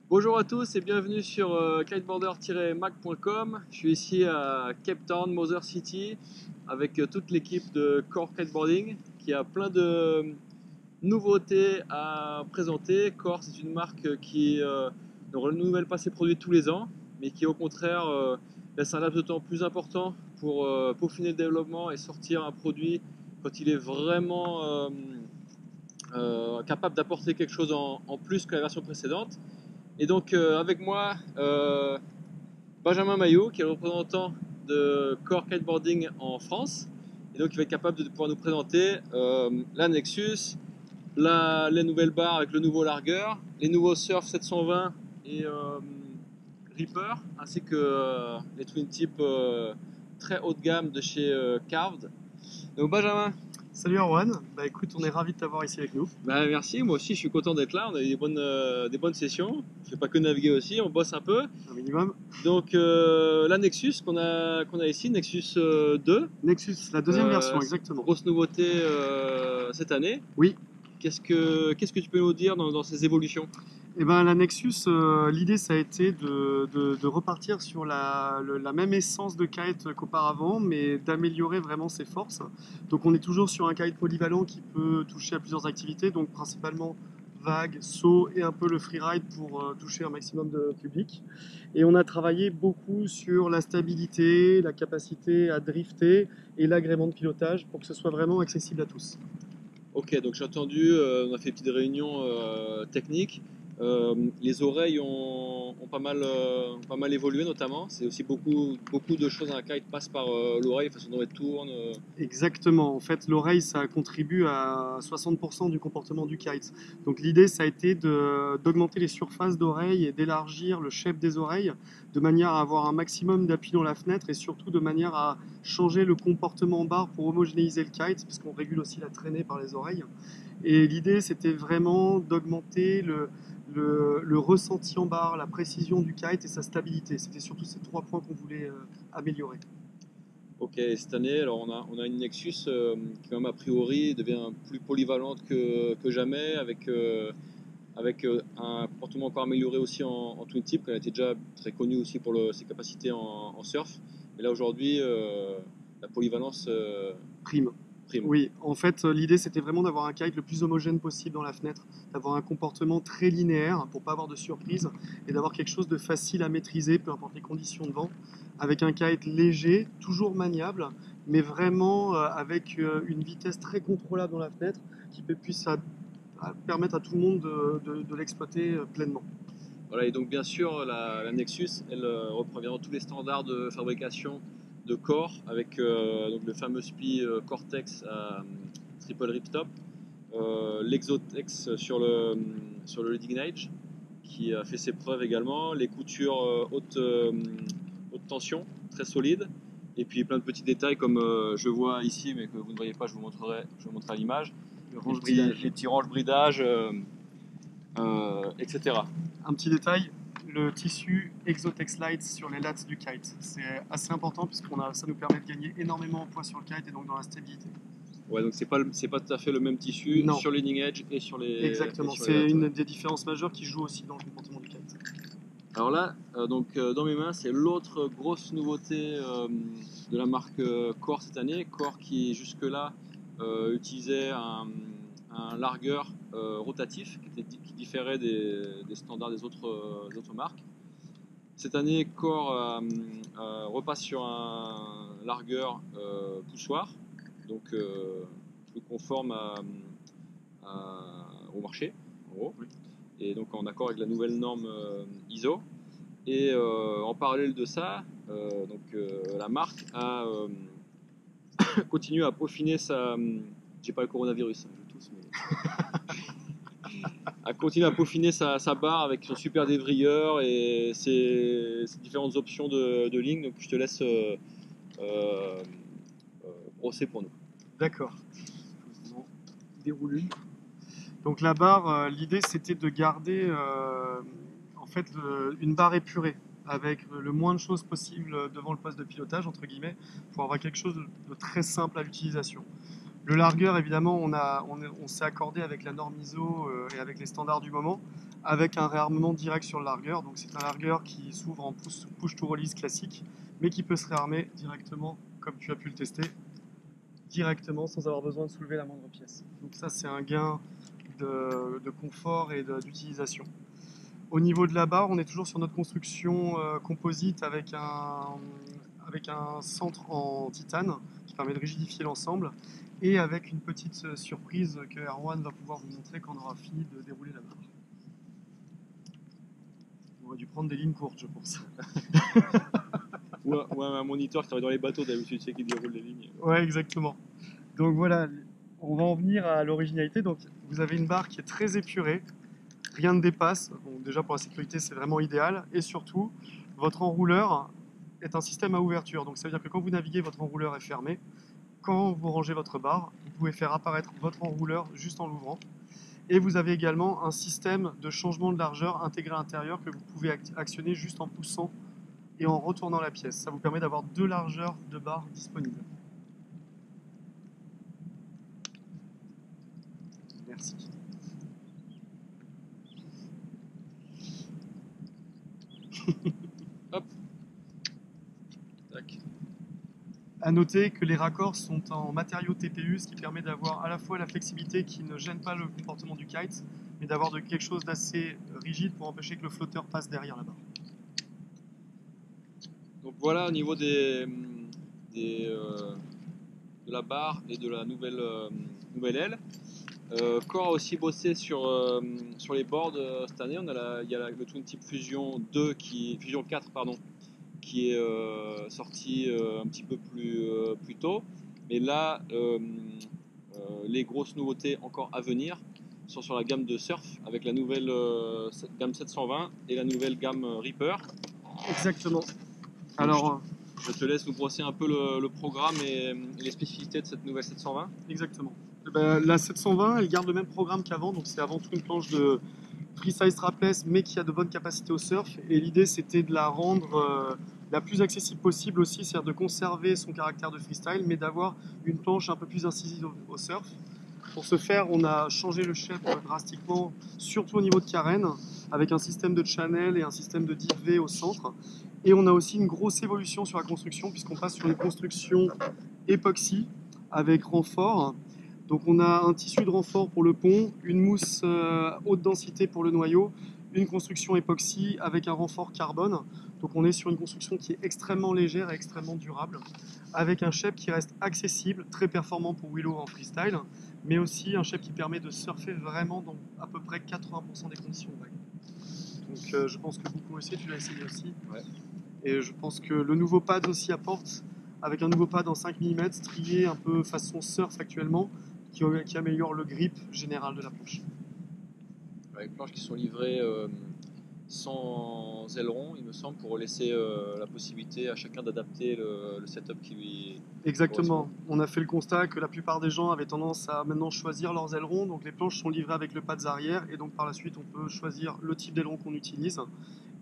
Bonjour à tous et bienvenue sur kiteboarder-mag.com. Je suis ici à Cape Town, Mother City, avec toute l'équipe de Core Kiteboarding qui a plein de nouveautés à présenter. Core, c'est une marque qui ne renouvelle pas ses produits tous les ans, mais qui au contraire laisse un laps de temps plus important pour peaufiner le développement et sortir un produit quand il est vraiment capable d'apporter quelque chose en plus que la version précédente. Et donc avec moi, Benjamin Maillot, qui est le représentant de Core Kiteboarding en France. Et donc il va être capable de pouvoir nous présenter la Nexus, les nouvelles barres avec le nouveau largueur, les nouveaux Surf 720 et Reaper, ainsi que les Twin Tip très haut de gamme de chez Carved. Donc Benjamin. Salut Erwan, bah écoute, on est ravis de t'avoir ici avec nous. Bah merci, moi aussi je suis content d'être là, on a eu des bonnes sessions, je fais pas que naviguer aussi, on bosse un peu. Un minimum. Donc la Nexus qu'on a ici, Nexus 2. Nexus, la deuxième version, exactement. Grosse nouveauté cette année. Oui. Qu'est-ce que tu peux nous dire dans ces évolutions? Et ben la Nexus, l'idée ça a été de repartir sur la même essence de kite qu'auparavant, mais d'améliorer vraiment ses forces. Donc on est toujours sur un kite polyvalent qui peut toucher à plusieurs activités, donc principalement vague, saut et un peu le freeride pour toucher un maximum de public. Et on a travaillé beaucoup sur la stabilité, la capacité à drifter et l'agrément de pilotage pour que ce soit vraiment accessible à tous. Ok, donc j'ai entendu, on a fait une petite réunion technique. Les oreilles ont pas mal évolué notamment. C'est aussi beaucoup de choses dans la kite passent par l'oreille, la façon dont elle tourne. Exactement. En fait, l'oreille, ça contribue à 60% du comportement du kite. Donc l'idée, ça a été d'augmenter les surfaces d'oreilles et d'élargir le shape des oreilles de manière à avoir un maximum d'appui dans la fenêtre et surtout de manière à changer le comportement en barre pour homogénéiser le kite, parce qu'on régule aussi la traînée par les oreilles. Et l'idée, c'était vraiment d'augmenter le ressenti en barre, la précision du kite et sa stabilité. C'était surtout ces trois points qu'on voulait améliorer. Ok, cette année, alors on a une Nexus qui, même a priori, devient plus polyvalente que jamais, avec un comportement encore amélioré aussi en twin tip, qu'elle était déjà très connue aussi pour ses capacités en surf. Et là aujourd'hui, la polyvalence Prime. prime. Oui, en fait, l'idée c'était vraiment d'avoir un kite le plus homogène possible dans la fenêtre, d'avoir un comportement très linéaire pour pas avoir de surprise et d'avoir quelque chose de facile à maîtriser, peu importe les conditions de vent, avec un kite léger, toujours maniable, mais vraiment avec une vitesse très contrôlable dans la fenêtre qui puisse permettre à tout le monde de l'exploiter pleinement. Voilà, et donc bien sûr, la Nexus, elle reprend bien tous les standards de fabrication de Core, avec donc le fameux SPI Cortex à triple ripstop, l'Exotex sur le leading edge, qui a fait ses preuves également, les coutures haute tension, très solides, et puis plein de petits détails comme je vois ici, mais que vous ne voyez pas, je vous montrerai à l'image, les petits range bridage, etc. Un petit détail, le tissu Exotex Light sur les lattes du kite. C'est assez important puisque ça nous permet de gagner énormément en poids sur le kite et donc dans la stabilité. Ouais, donc c'est pas tout à fait le même tissu Non, sur le leading edge et sur les. exactement. Et sur les C'est lattes, une ouais. des différences majeures qui joue aussi dans le comportement du kite. Alors là, dans mes mains, c'est l'autre grosse nouveauté de la marque Core cette année. Core qui jusque-là utilisait un largueur rotatif qui différait des standards des autres marques. Cette année, Core repasse sur un largueur poussoir, donc plus conforme au marché, en gros, Oui. et donc en accord avec la nouvelle norme ISO. Et en parallèle de ça, la marque a continué à peaufiner sa. J'ai pas le coronavirus, hein, je tousse, mais. A continué à peaufiner sa barre avec son super dévrilleur et ses différentes options de ligne. Donc je te laisse euh, brosser pour nous. D'accord. Je vous en déroule une. Donc la barre, l'idée c'était de garder en fait une barre épurée avec le moins de choses possible devant le poste de pilotage entre guillemets pour avoir quelque chose de très simple à l'utilisation. Le largueur, évidemment, on s'est accordé avec la norme ISO et avec les standards du moment avec un réarmement direct sur le largueur. Donc c'est un largueur qui s'ouvre en push to release classique, mais qui peut se réarmer directement, comme tu as pu le tester, directement sans avoir besoin de soulever la moindre pièce. Donc ça c'est un gain de confort et d'utilisation. Au niveau de la barre, on est toujours sur notre construction composite avec un centre en titane qui permet de rigidifier l'ensemble et avec une petite surprise que Erwan va pouvoir vous montrer quand on aura fini de dérouler la barre. On aurait dû prendre des lignes courtes, je pense. Ou un moniteur qui travaille dans les bateaux d'habitude, tu sais, qui déroule les lignes. Ouais, exactement. Donc voilà, on va en venir à l'originalité. Donc vous avez une barre qui est très épurée, rien ne dépasse. Bon, déjà pour la sécurité, c'est vraiment idéal. Et surtout, votre enrouleur est un système à ouverture. Donc ça veut dire que quand vous naviguez, votre enrouleur est fermé. Quand vous rangez votre barre, vous pouvez faire apparaître votre enrouleur juste en l'ouvrant. Et vous avez également un système de changement de largeur intégré à l'intérieur que vous pouvez actionner juste en poussant et en retournant la pièce. Ça vous permet d'avoir deux largeurs de barre disponibles. Merci. Hop. Tac. À noter que les raccords sont en matériaux TPU, ce qui permet d'avoir à la fois la flexibilité qui ne gêne pas le comportement du kite, mais d'avoir quelque chose d'assez rigide pour empêcher que le flotteur passe derrière la barre. Donc voilà au niveau de la barre et de la nouvelle aile. Core a aussi bossé sur les boards cette année. Il y a le Twin Tip Fusion 4 pardon, qui est sorti un petit peu plus tôt. Mais là, les grosses nouveautés encore à venir sont sur la gamme de surf avec la nouvelle gamme 720 et la nouvelle gamme Reaper. Exactement. Alors, je te laisse nous brosser un peu le programme et les spécificités de cette nouvelle 720. Exactement. La 720, elle garde le même programme qu'avant, donc c'est avant tout une planche de freestyle strapless, mais qui a de bonnes capacités au surf. Et l'idée, c'était de la rendre la plus accessible possible aussi, c'est-à-dire de conserver son caractère de freestyle, mais d'avoir une planche un peu plus incisive au surf. Pour ce faire, on a changé le shape drastiquement, surtout au niveau de carène, avec un système de channel et un système de div V au centre. Et on a aussi une grosse évolution sur la construction, puisqu'on passe sur une construction époxy avec renfort. Donc on a un tissu de renfort pour le pont, une mousse haute densité pour le noyau, une construction époxy avec un renfort carbone. Donc on est sur une construction qui est extrêmement légère et extrêmement durable, avec un shape qui reste accessible, très performant pour Willow en freestyle, mais aussi un shape qui permet de surfer vraiment dans à peu près 80% des conditions de vague. Donc je pense que beaucoup ont essayé, tu l'as essayé aussi. Ouais. Et je pense que le nouveau pad aussi apporte, avec un nouveau pad en 5 mm, strié un peu façon surf actuellement, qui améliore le grip général de la planche. Avec planches qui sont livrées sans aileron, il me semble, pour laisser la possibilité à chacun d'adapter le setup qui lui Exactement. correspond. On a fait le constat que la plupart des gens avaient tendance à maintenant choisir leurs ailerons. Donc les planches sont livrées avec le pads arrière et donc par la suite on peut choisir le type d'aileron qu'on utilise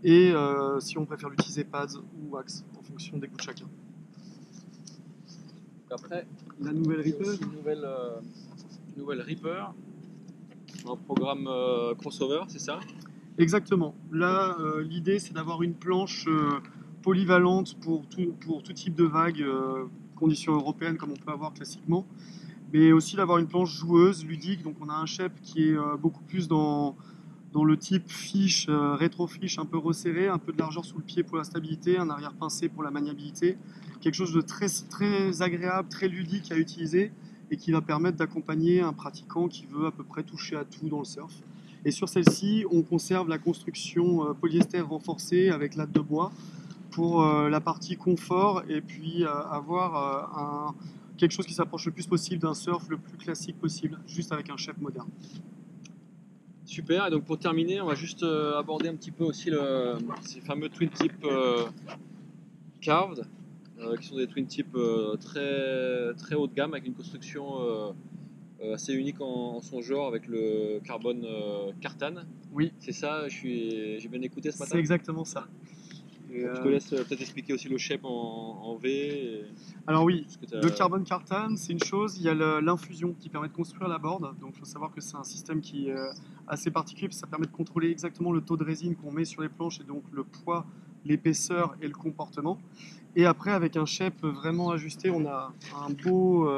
et si on préfère l'utiliser pads ou wax en fonction des goûts de chacun. Après, la nouvelle Reaper. Une nouvelle Reaper, un programme crossover, c'est ça? Exactement. Là, l'idée c'est d'avoir une planche polyvalente pour tout type de vague, conditions européennes comme on peut avoir classiquement, mais aussi d'avoir une planche joueuse, ludique. Donc on a un shape qui est beaucoup plus dans le type fiche, rétro-fiche un peu resserré, un peu de largeur sous le pied pour la stabilité, un arrière pincé pour la maniabilité, quelque chose de très, très agréable, très ludique à utiliser et qui va permettre d'accompagner un pratiquant qui veut à peu près toucher à tout dans le surf. Et sur celle-ci, on conserve la construction polyester renforcée avec latte de bois pour la partie confort et puis avoir quelque chose qui s'approche le plus possible d'un surf le plus classique possible, juste avec un shape moderne. Super, et donc pour terminer, on va juste aborder un petit peu aussi ces fameux twin tip carved, qui sont des twin tip très, très haut de gamme avec une construction assez unique en son genre avec le carbone Cartan. Oui. C'est ça, j'ai bien écouté ce matin. C'est exactement ça. Et, Je te laisse peut-être expliquer aussi le shape en V. alors oui, Ce que le carbone carton, c'est une chose. Il y a l'infusion qui permet de construire la board. Donc il faut savoir que c'est un système qui est assez particulier, parce que ça permet de contrôler exactement le taux de résine qu'on met sur les planches et donc le poids, l'épaisseur et le comportement. Et après, avec un shape vraiment ajusté, on a un beau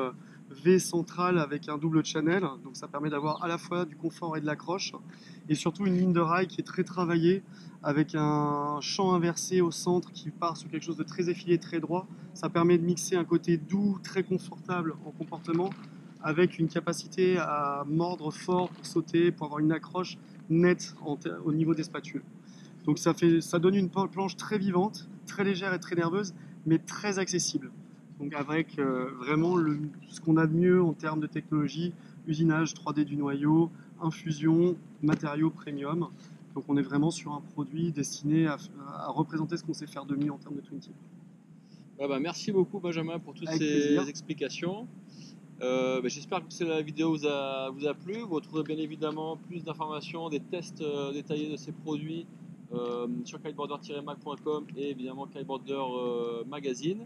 V central avec un double channel. Donc ça permet d'avoir à la fois du confort et de l'accroche. Et surtout une ligne de rail qui est très travaillée, avec un champ inversé au centre qui part sur quelque chose de très effilé, très droit. Ça permet de mixer un côté doux, très confortable en comportement, avec une capacité à mordre fort pour sauter, pour avoir une accroche nette au niveau des spatules. Donc ça donne une planche très vivante, très légère et très nerveuse, mais très accessible. Donc avec vraiment ce qu'on a de mieux en termes de technologie, usinage 3D du noyau, infusion, matériaux premium. Donc on est vraiment sur un produit destiné à représenter ce qu'on sait faire de mieux en termes de twin tip. Ouais, bah, merci beaucoup Benjamin pour toutes Avec ces plaisir. explications. J'espère que la vidéo vous a plu. Vous retrouverez bien évidemment plus d'informations, des tests détaillés de ces produits sur kiteboarder-mag.com et évidemment Kiteboarder Magazine.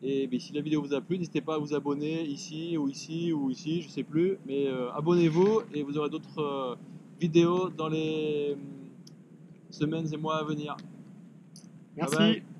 Et si la vidéo vous a plu, n'hésitez pas à vous abonner ici ou ici ou ici, je sais plus. Mais abonnez-vous et vous aurez d'autres vidéos dans les semaines et mois à venir. Bye bye. Merci.